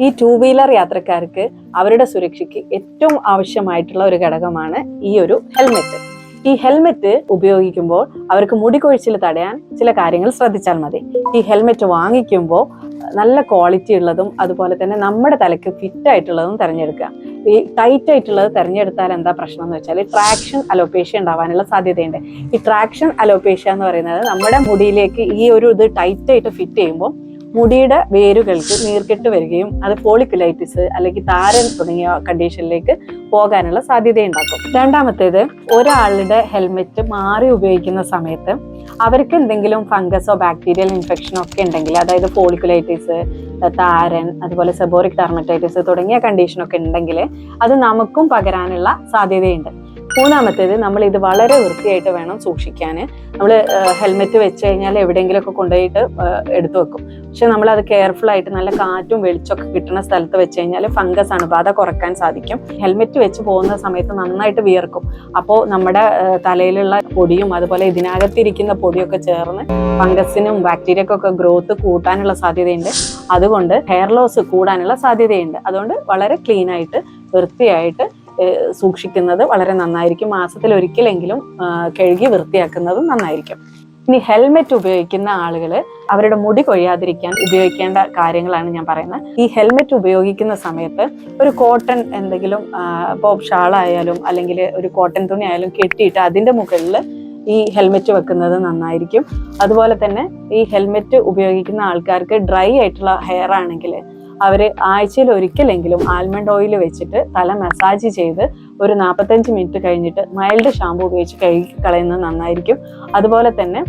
ഈ two wheeler യാത്രക്കാർക്ക് അവരുടെ സുരക്ഷയ്ക്ക് ഏറ്റവും ആവശ്യമായിട്ടുള്ള ഒരു ഘടകമാണ് ഈ ഒരു ഹെൽമെറ്റ്. ഈ ഹെൽമെറ്റ് ഉപയോഗിക്കുമ്പോൾ അവർക്ക് മുടി കൊഴിച്ചിൽ തടയാൻ ചില കാര്യങ്ങൾ ശ്രദ്ധിച്ചാൽ മതി. ഈ ഹെൽമെറ്റ് വാങ്ങിക്കുമ്പോൾ നല്ല ക്വാളിറ്റി ഉള്ളതും അതുപോലെ തന്നെ നമ്മുടെ തലയ്ക്ക് ഫിറ്റ് ആയിട്ടുള്ളതും തിരഞ്ഞെടുക്കുക. ഈ ടൈറ്റ് ആയിട്ടുള്ളത് തിരഞ്ഞെടുത്താൽ എന്താ പ്രശ്നം എന്ന് വെച്ചാൽ ട്രാക്ഷൻ അലോപേഷ്യ ഉണ്ടാവാനുള്ള സാധ്യതയുണ്ട്. ഈ ട്രാക്ഷൻ അലോപേഷ്യ എന്ന് പറയുന്നത് നമ്മുടെ മുടിയിലേക്ക് ഈ ഒരു ഇത് ടൈറ്റ് ആയിട്ട് ഫിറ്റ് ചെയ്യുമ്പോൾ മുടിയുടെ വേരുകൾക്ക് നീർക്കെട്ട് വരികയും അത് ഫോളിക്കുലൈറ്റിസ് അല്ലെങ്കിൽ താരൻ തുടങ്ങിയ കണ്ടീഷനിലേക്ക് പോകാനുള്ള സാധ്യതയുണ്ടാക്കും. രണ്ടാമത്തേത്, ഒരാളുടെ ഹെൽമെറ്റ് മാറി ഉപയോഗിക്കുന്ന സമയത്ത് അവർക്ക് എന്തെങ്കിലും ഫംഗസോ ബാക്ടീരിയൽ ഇൻഫെക്ഷനോ ഒക്കെ ഉണ്ടെങ്കിൽ, അതായത് ഫോളിക്കുലൈറ്റിസ്, താരൻ, അതുപോലെ സെബോറിക് ഡെർമറ്റൈറ്റിസ് തുടങ്ങിയ കണ്ടീഷനൊക്കെ ഉണ്ടെങ്കിൽ അത് നമുക്കും പകരാനുള്ള സാധ്യതയുണ്ട്. മൂന്നാമത്തേത്, നമ്മൾ ഇത് വളരെ വൃത്തിയായിട്ട് വേണം സൂക്ഷിക്കാൻ. നമ്മൾ ഹെൽമെറ്റ് വെച്ച് കഴിഞ്ഞാൽ എവിടെയെങ്കിലുമൊക്കെ കൊണ്ടുപോയിട്ട് എടുത്തു വെക്കും. പക്ഷെ നമ്മൾ അത് കെയർഫുൾ ആയിട്ട് നല്ല കാറ്റും വെളിച്ചമൊക്കെ കിട്ടുന്ന സ്ഥലത്ത് വെച്ച് കഴിഞ്ഞാൽ ഫംഗസ് അണുബാധ കുറക്കാൻ സാധിക്കും. ഹെൽമെറ്റ് വെച്ച് പോകുന്ന സമയത്ത് നന്നായിട്ട് വിയർക്കും. അപ്പോൾ നമ്മുടെ തലയിലുള്ള പൊടിയും അതുപോലെ ഇതിനകത്തിരിക്കുന്ന പൊടിയൊക്കെ ചേർന്ന് ഫംഗസിനും ബാക്ടീരിയക്കൊക്കെ ഗ്രോത്ത് കൂട്ടാനുള്ള സാധ്യതയുണ്ട്. അതുകൊണ്ട് ഹെയർ ലോസ് കൂടാനുള്ള സാധ്യതയുണ്ട്. അതുകൊണ്ട് വളരെ ക്ലീൻ ആയിട്ട് വൃത്തിയായിട്ട് സൂക്ഷിക്കുന്നത് വളരെ നന്നായിരിക്കും. മാസത്തിൽ ഒരിക്കലെങ്കിലും കഴുകി വൃത്തിയാക്കുന്നതും നന്നായിരിക്കും. ഇനി ഹെൽമെറ്റ് ഉപയോഗിക്കുന്ന ആളുകൾ അവരുടെ മുടി കൊഴിയാതിരിക്കാൻ ഉപയോഗിക്കേണ്ട കാര്യങ്ങളാണ് ഞാൻ പറയുന്നത്. ഈ ഹെൽമെറ്റ് ഉപയോഗിക്കുന്ന സമയത്ത് ഒരു കോട്ടൺ എന്തെങ്കിലും ഇപ്പോൾ ഷാളായാലും അല്ലെങ്കിൽ ഒരു കോട്ടൺ തുണി ആയാലും കെട്ടിയിട്ട് അതിൻ്റെ മുകളിൽ ഈ ഹെൽമെറ്റ് വെക്കുന്നത് നന്നായിരിക്കും. അതുപോലെ തന്നെ ഈ ഹെൽമെറ്റ് ഉപയോഗിക്കുന്ന ആൾക്കാർക്ക് ഡ്രൈ ആയിട്ടുള്ള ഹെയർ ആണെങ്കിൽ അവർ ആഴ്ചയിൽ ഒരിക്കലെങ്കിലും ആൽമണ്ട് ഓയിൽ വെച്ചിട്ട് തല മസാജ് ചെയ്ത് ഒരു 45 മിനിറ്റ് കഴിഞ്ഞിട്ട് മൈൽഡ് ഷാമ്പു ഉപയോഗിച്ച് കഴുകി കളയുന്നത് നന്നായിരിക്കും. അതുപോലെ തന്നെ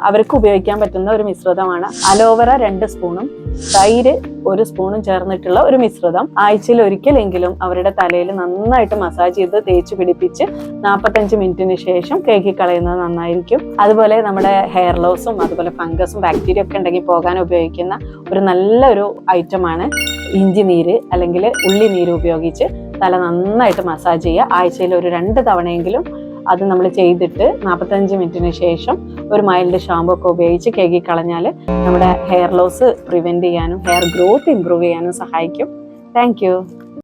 അവർക്ക് ഉപയോഗിക്കാൻ പറ്റുന്ന ഒരു മിശ്രിതമാണ് അലോവേറ 2 സ്പൂണും തൈര് 1 സ്പൂണും ചേർന്നിട്ടുള്ള ഒരു മിശ്രിതം. ആഴ്ചയിൽ ഒരിക്കലെങ്കിലും അവരുടെ തലയിൽ നന്നായിട്ട് മസാജ് ചെയ്ത് തേച്ച് പിടിപ്പിച്ച് 45 മിനിറ്റിന് ശേഷം കഴുകി കളയുന്നത് നന്നായിരിക്കും. അതുപോലെ നമ്മുടെ ഹെയർ ലോസും അതുപോലെ ഫംഗസും ബാക്ടീരിയ ഒക്കെ ഉണ്ടെങ്കിൽ പോകാൻ ഉപയോഗിക്കുന്ന ഒരു നല്ലൊരു ഐറ്റമാണ് ഇഞ്ചി നീര് അല്ലെങ്കിൽ ഉള്ളി നീര് ഉപയോഗിച്ച് തല നന്നായിട്ട് മസാജ് ചെയ്യുക. ആഴ്ചയിൽ ഒരു 2 തവണയെങ്കിലും അത് നമ്മൾ ചെയ്തിട്ട് 45 മിനിറ്റിന് ശേഷം ഒരു മൈൽഡ് ഷാമ്പു ഒക്കെ ഉപയോഗിച്ച് കഴുകി കളഞ്ഞാൽ നമ്മുടെ ഹെയർ ലോസ് പ്രിവെന്റ് ചെയ്യാനും ഹെയർ ഗ്രോത്ത് ഇംപ്രൂവ് ചെയ്യാനും സഹായിക്കും. താങ്ക്